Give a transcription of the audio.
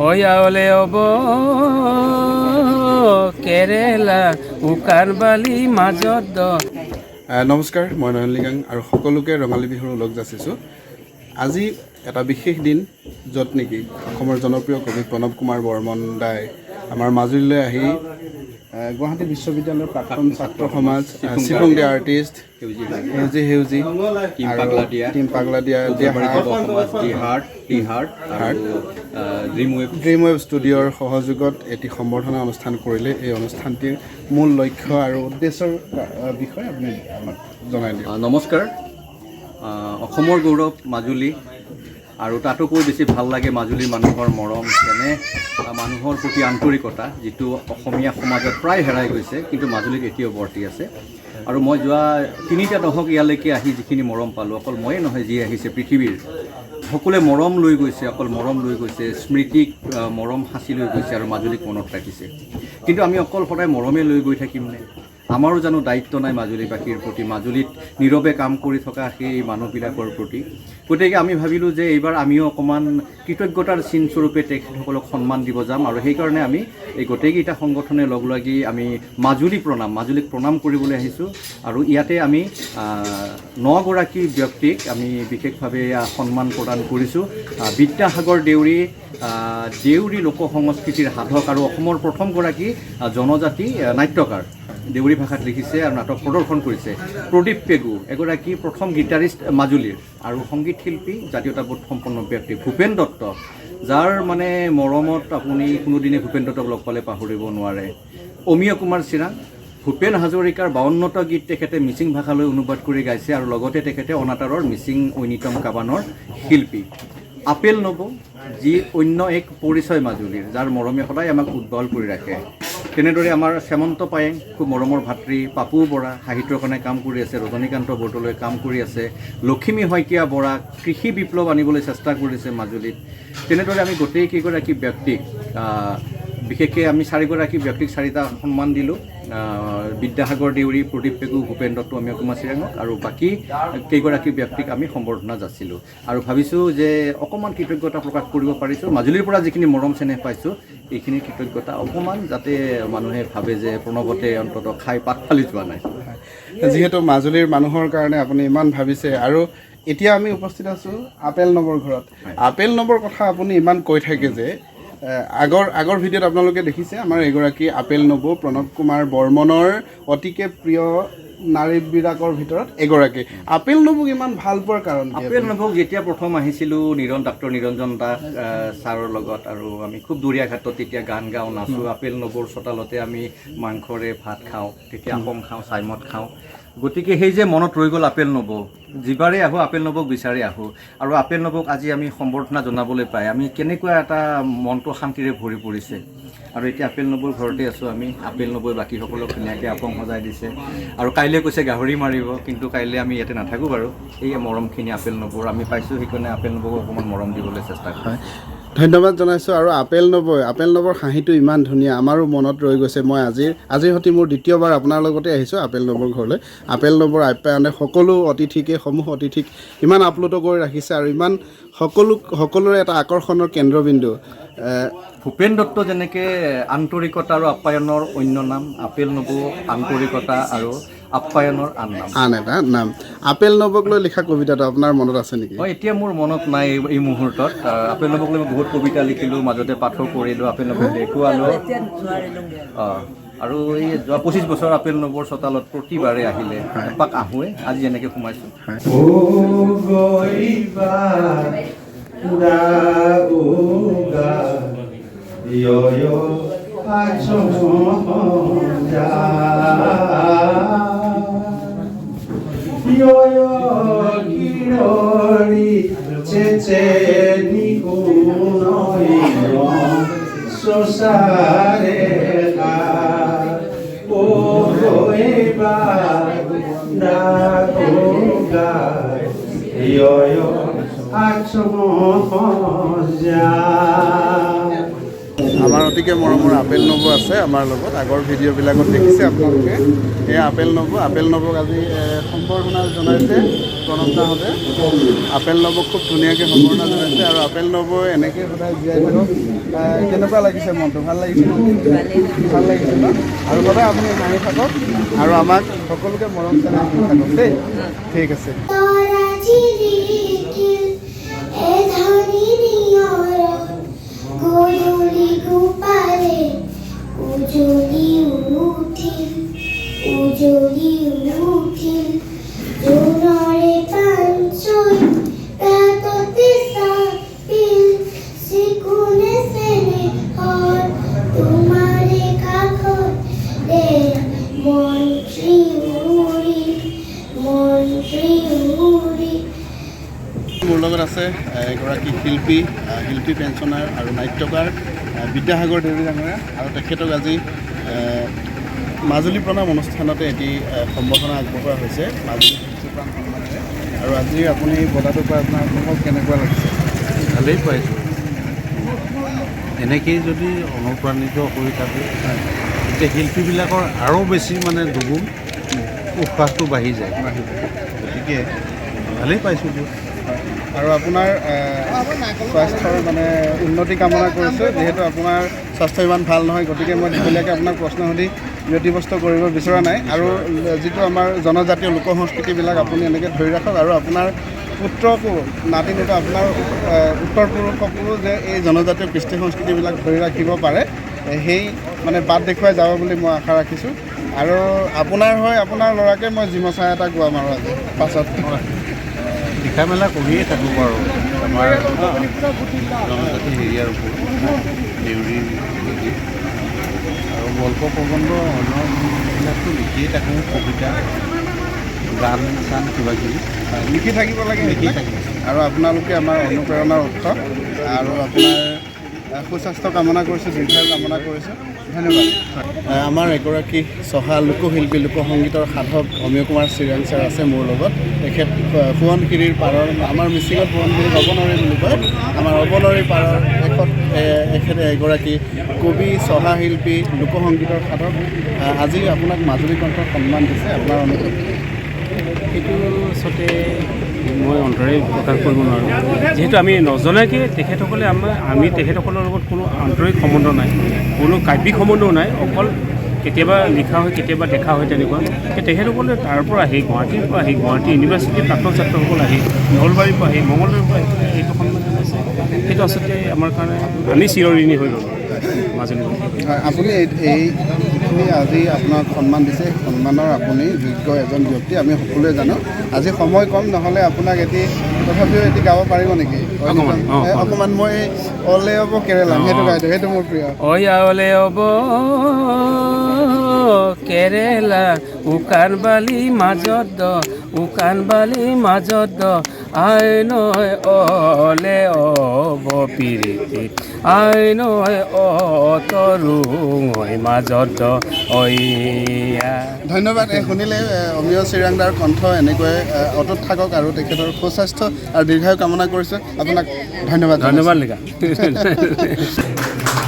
অয়ালে of কেৰেলা উকান বালি মাজত নমস্কাৰ, মই নয়ন লিগাং আৰু সকলোকে ৰঙালী বিহুৰ ওলগ যাচিছোঁ। আজি এটা বিশেষ দিন য'ত নেকি অসমৰ জনপ্ৰিয় কবি প্ৰণৱ কুমাৰ বৰ্মন দাই আমাৰ মাজুলীলৈ আহি গুৱাহাটী বিশ্ববিদ্যালয়ৰ প্ৰাক্তন ছাত্ৰ সমাজ, চিপুং দিয়া আৰ্টিষ্ট, সেউজী টিম পাগলা দিয়া ড্ৰিম ৱেব ষ্টুডিঅ'ৰ সহযোগত এটি সম্বৰ্ধনা অনুষ্ঠান কৰিলে। এই অনুষ্ঠানটিৰ মূল লক্ষ্য আৰু উদ্দেশ্যৰ বিষয়ে আপুনি আমাক জনাই দিয়ক। নমস্কাৰ। অসমৰ গৌৰৱ মাজুলী, আৰু তাতোকৈ বেছি ভাল লাগে মাজুলীৰ মানুহৰ মৰম, যেনে মানুহৰ প্ৰতি আন্তৰিকতা, যিটো অসমীয়া সমাজত প্ৰায় হেৰাই গৈছে কিন্তু মাজুলীত এতিয়াও বৰ্তি আছে। আৰু মই যোৱা 3টা দশক ইয়ালৈকে আহি যিখিনি মৰম পালোঁ, অকল ময়ে নহয়, যি আহিছে পৃথিৱীৰ সকলোৱে মৰম লৈ গৈছে, অকল মৰম লৈ গৈছে, স্মৃতিক মৰম সাঁচি লৈ গৈছে আৰু মাজুলীক মনত ৰাখিছে। কিন্তু আমি অকল সদায় মৰমে লৈ গৈ থাকিমনে? আমাৰো জানো দায়িত্ব নাই মাজুলীবাসীৰ প্ৰতি, মাজুলীত নীৰৱে কাম কৰি থকা সেই মানুহবিলাকৰ প্ৰতি? গতিকে আমি ভাবিলোঁ যে এইবাৰ আমিও অকণমান কৃতজ্ঞতাৰ চিনস্বৰূপে তেখেতসকলক সন্মান দিব যাম, আৰু সেইকাৰণে আমি এই গোটেইকেইটা সংগঠনে লগ লাগি আমি মাজুলীক প্ৰণাম কৰিবলৈ আহিছোঁ। আৰু ইয়াতে আমি 9গৰাকী ব্যক্তিক আমি বিশেষভাৱে সন্মান প্ৰদান কৰিছোঁ। বিদ্যাসাগৰ দেউৰী লোক সংস্কৃতিৰ সাধক আৰু অসমৰ প্ৰথমগৰাকী জনজাতি নাট্যকাৰ, দেউৰী ভাষাত লিখিছে আৰু নাটক প্ৰদৰ্শন কৰিছে। প্ৰদীপ পেগু এগৰাকী প্ৰথম গীটাৰিষ্ট মাজুলীৰ, আৰু সংগীত শিল্পী, জাতীয়তাবোধ সম্পন্ন ব্যক্তি ভূপেন দত্ত, যাৰ মানে মৰমত আপুনি কোনোদিনে ভূপেন দত্তক লগ পালে পাহৰিব নোৱাৰে। অমীয় কুমাৰ চিৰাং, ভূপেন হাজৰিকাৰ 52টা গীত তেখেতে মিচিং ভাষালৈ অনুবাদ কৰি গাইছে, আৰু লগতে তেখেতে অনাতাঁৰৰ মিচিং ঐনিতম কাবানৰ শিল্পী। আপেল নবৌ, যি অন্য এক পৰিচয় মাজুলীৰ, যাৰ মৰমে সদায় আমাক উজ্জ্বল কৰি ৰাখে। তেনেদৰে আমাৰ শ্যামন্ত পায়েং, খুব মৰমৰ ভাতৃ, পাপু বৰা সাহিত্যৰ কাৰণে কাম কৰি আছে, ৰজনীকান্ত বৰদলৈ কাম কৰি আছে, লখিমী শইকীয়া বৰা কৃষি বিপ্লৱ আনিবলৈ চেষ্টা কৰিছে মাজুলীত। তেনেদৰে আমি গোটেইকেইগৰাকী ব্যক্তিক, বিশেষকৈ আমি 4গৰাকী ব্যক্তিক 4টা সন্মান দিলোঁ। বিদ্যাসাগৰ দেউৰী, প্ৰদীপ পেগু, ভূপেন দত্ত, অমীয় কুমাৰ চিৰাঙক, আৰু বাকী কেইগৰাকী ব্যক্তিক আমি সম্বৰ্ধনা যাচিলোঁ। আৰু ভাবিছোঁ যে অকণমান কৃতজ্ঞতা প্ৰকাশ কৰিব পাৰিছোঁ। মাজুলীৰ পৰা যিখিনি মৰম চেনেহ পাইছোঁ, এইখিনি কৃতজ্ঞতা অকণমান যাতে মানুহে ভাবে যে প্ৰণৱতে অন্তত খাই পাত ফালি যোৱা নাই। যিহেতু মাজুলীৰ মানুহৰ কাৰণে আপুনি ইমান ভাবিছে, আৰু এতিয়া আমি উপস্থিত আছোঁ আপেল নবৰ ঘৰত। আপেল নবৰ কথা আপুনি ইমান কৈ থাকে যে আগৰ ভিডিঅ'ত আপোনালোকে দেখিছে আমাৰ এগৰাকী আপেল নবৌ, প্ৰণৱ কুমাৰ বৰ্মনৰ অতিকে প্ৰিয় নাৰীবিলাকৰ ভিতৰত এগৰাকী। আপেল নবৌক ইমান ভাল পোৱাৰ কাৰণ? আপেল নবৌক যেতিয়া প্ৰথম আহিছিলোঁ ডাক্তৰ নিৰঞ্জন দাস ছাৰৰ লগত, আৰু আমি খুব দূৰীয়া ঘাটত তেতিয়া গান গাওঁ, নাচোঁ। আপেল নবৌৰ চোতালতে আমি মাংসৰে ভাত খাওঁ, তেতিয়া আপং খাওঁ, চাইমদ খাওঁ। গতিকে সেই যে মনত ৰৈ গ'ল আপেল নবৌ, যিবাৰে আহোঁ আপেল নবৌক বিচাৰি আহোঁ। আৰু আপেল নবৌক আজি আমি সম্বৰ্ধনা জনাবলৈ পাই আমি কেনেকুৱা এটা মনটো শান্তিৰে ভৰি পৰিছে। আৰু এতিয়া আপেল নবৌৰ ঘৰতে আছোঁ আমি। আপেল নবৌই বাকীসকলক ধুনীয়াকৈ আপং সজাই দিছে, আৰু কাইলৈ কৈছে গাহৰি মাৰিব, কিন্তু কাইলৈ আমি ইয়াতে নাথাকোঁ বাৰু। এই মৰমখিনি আপেল নবৌৰ আমি পাইছোঁ, সেইকাৰণে আপেল নবৌক অকণমান মৰম দিবলৈ চেষ্টা কৰোঁ। ধন্যবাদ জনাইছোঁ। আৰু আপেল নবৰ হাঁহিটো ইমান ধুনীয়া, আমাৰো মনত ৰৈ গৈছে। মই আজিৰ সৈতে মোৰ 2য়বাৰ আপোনাৰ লগতে আহিছোঁ আপেল নবৰ ঘৰলৈ। আপেল নবৰ আপ্যায়নে সমূহ অতিথিক ইমান আপ্লুত কৰি ৰাখিছে, আৰু ইমান সকলোৰে এটা আকৰ্ষণৰ কেন্দ্ৰবিন্দু। ভূপেন দত্ত যেনেকৈ আন্তৰিকতা আৰু আপ্যায়নৰ অন্য নাম, আপেল নবৌ আন্তৰিকতা আৰু আপ্যায়নৰ আন এটা নাম। আপেল নবৌক লৈ লিখা কবিতাটো আপোনাৰ মনত আছে নেকি? এতিয়া মোৰ মনত নাই এই মুহূৰ্তত। আপেল নবৌক লৈ মই বহুত কবিতা লিখিলোঁ, মাজতে পাঠো কৰিলোঁ, আপেল নবৌক দেখুৱালোঁ। আৰু এই যোৱা 25 বছৰ আপেল নবৌৰ চোতালত প্ৰতিবাৰে আহিলে এপাক আহোঁৱে, আজি এনেকৈ সোমাইছোঁ। আমাৰ অতিকে মৰমৰ আপেল নবৌ আছে আমাৰ লগত। আগৰ ভিডিঅ'বিলাকত দেখিছে আপোনালোকে। এই আপেল নবৌক আজি সম্বৰ্ধনা জনাইছে প্ৰণৱ দাহঁতে। আপেল নবৌক খুব ধুনীয়াকৈ সম্বৰ্ধনা জনাইছে, আৰু আপেল নবৌ এনেকৈ সদায় জীয়াই থাকক। কেনেকুৱা লাগিছে মনটো? ভাল লাগিছে? ভাল লাগিছে ন? আৰু সদায় আপুনি হাঁহি থাকক আৰু আমাক সকলোকে মৰম চেনেহ দি থাকক দেই। ঠিক আছে। মোৰ লগত আছে এগৰাকী শিল্পী পেঞ্চনাৰ আৰু নাট্যকাৰ বিদ্যাসাগৰ দেউৰী ডাঙৰীয়া, আৰু তেখেতক আজি মাজুলী প্ৰণাম অনুষ্ঠানতে এটি সম্বৰ্ধনা আগবঢ়োৱা হৈছে মাজুলী শিল্পীপ্ৰাণ সন্মানেৰে। আৰু আজি আপুনি বঁটাটো পাই আপোনাৰ অনুভৱ কেনেকুৱা লাগিছে? ভালেই পাইছোঁ। এনেকেই যদি অনুপ্ৰাণিত হৈ থাকে তেতিয়া শিল্পীবিলাকৰ আৰু বেছি মানে দুগুণ উৎসাহটো বাঢ়ি যায়। গতিকে ভালেই পাইছোঁ দিয়ক। আৰু আপোনাৰ স্বাস্থ্যৰ মানে উন্নতি কামনা কৰিছোঁ। যিহেতু আপোনাৰ স্বাস্থ্য ইমান ভাল নহয়, গতিকে মই দীঘলীয়াকৈ আপোনাক প্ৰশ্ন সুধি ব্যতিব্যস্ত কৰিব বিচৰা নাই। আৰু যিটো আমাৰ জনজাতীয় লোক সংস্কৃতিবিলাক আপুনি এনেকৈ ধৰি ৰাখক, আৰু আপোনাৰ পুত্ৰকো নাতিনীকো আপোনাৰ উত্তৰ পুৰুষসকলো যে এই জনজাতীয় কৃষ্টি সংস্কৃতিবিলাক ধৰি ৰাখিব পাৰে, সেই মানে বাট দেখুৱাই যাব বুলি মই আশা ৰাখিছোঁ। আৰু আপোনাৰ হৈ আপোনাৰ ল'ৰাকে মই জিমচাই এটা গোৱাম আৰু আজি পাছত লিখা মেলা কৰিয়ে থাকোঁ বাৰু আমাৰ জনজাতি হেৰিয়াৰ ওপৰত দেউৰীৰ হেৰি আৰু গল্প প্ৰবন্ধ অন্যবিলাকতো লিখিয়ে থাকোঁ, কবিতা গান চান কিবাকিবি লিখি থাকিব লাগে। লিখি থাকিব। আৰু আপোনালোকে আমাৰ অনুপ্ৰেৰণাৰ উৎস, আৰু আপোনাৰ সুস্বাস্থ্য কামনা কৰিছোঁ, দীৰ্ঘায়ু কামনা কৰিছোঁ। ধন্যবাদ। আমাৰ এগৰাকী চহা লোকশিল্পী, লোকসংগীতৰ সাধক অমীয় কুমাৰ চিৰাং ছাৰ আছে মোৰ লগত। তেখেত সোৱণশিৰিৰ পাৰৰ, আমাৰ মিচিঙত সোৱণশিৰিক অবনৰী বুলি কয়, আমাৰ অবনৰী পাৰৰ এখেতে এগৰাকী কবি, চহা শিল্পী, লোকসংগীতৰ সাধক। আজি আপোনাক মাজুলী কণ্ঠৰ সন্মান দিছে, আপোনাৰ অনুভৱ? সেইটো আচলতে মই অন্তৰে প্ৰকাশ কৰিব নোৱাৰোঁ, যিহেতু আমি নজনাকৈ তেখেতসকলে আমি তেখেতসকলৰ লগত কোনো আন্তৰিক সম্বন্ধ নাই, কোনো কাব্যিক সম্বন্ধও নাই, অকল কেতিয়াবা লিখা হয়, কেতিয়াবা দেখা হয় তেনেকুৱা। তেখেতসকলে তাৰ পৰা আহি গুৱাহাটীৰ পৰা আহি গুৱাহাটী ইউনিভাৰ্চিটিৰ প্ৰাক্তন ছাত্ৰসকল আহি নলবাৰীৰ পৰা আহি মঙলদৈৰ পৰা আহি এইটো সন্মান আছে, সেইটো আচলতে আমাৰ কাৰণে আমি চিৰঋণী হৈ গ'লোঁ মাজুলী। হয়, আপুনি এইখিনি আজি আপোনাক সন্মান দিছে, সন্মানৰ আপুনি যোগ্য এজন ব্যক্তি, আমি সকলোৱে জানো। আজি সময় কম, নহ'লে আপোনাক তথাপিও এটি গাব পাৰিব নেকি? অকণমান মই অলে হ'ব কেৰেলা, সেইটো গাই দিওঁ, সেইটো মোৰ প্ৰিয়। অয়া অলে হ'ব কেৰেলা, উকান বালি মাজত উকান বালি মাজত আই নয় অলে অব পিৰিতি আই নয় অতৰুঙৈ মাজত অয়া। ধন্যবাদ। শুনিলে অমীয় চিৰাংদাৰ কণ্ঠ এনেকৈ অটুট থাকক, আৰু তেখেতৰ সুস্বাস্থ্য আৰু দীৰ্ঘায়ু কামনা কৰিছোঁ। আপোনাক ধন্যবাদ। ধন্যবাদ লিখা।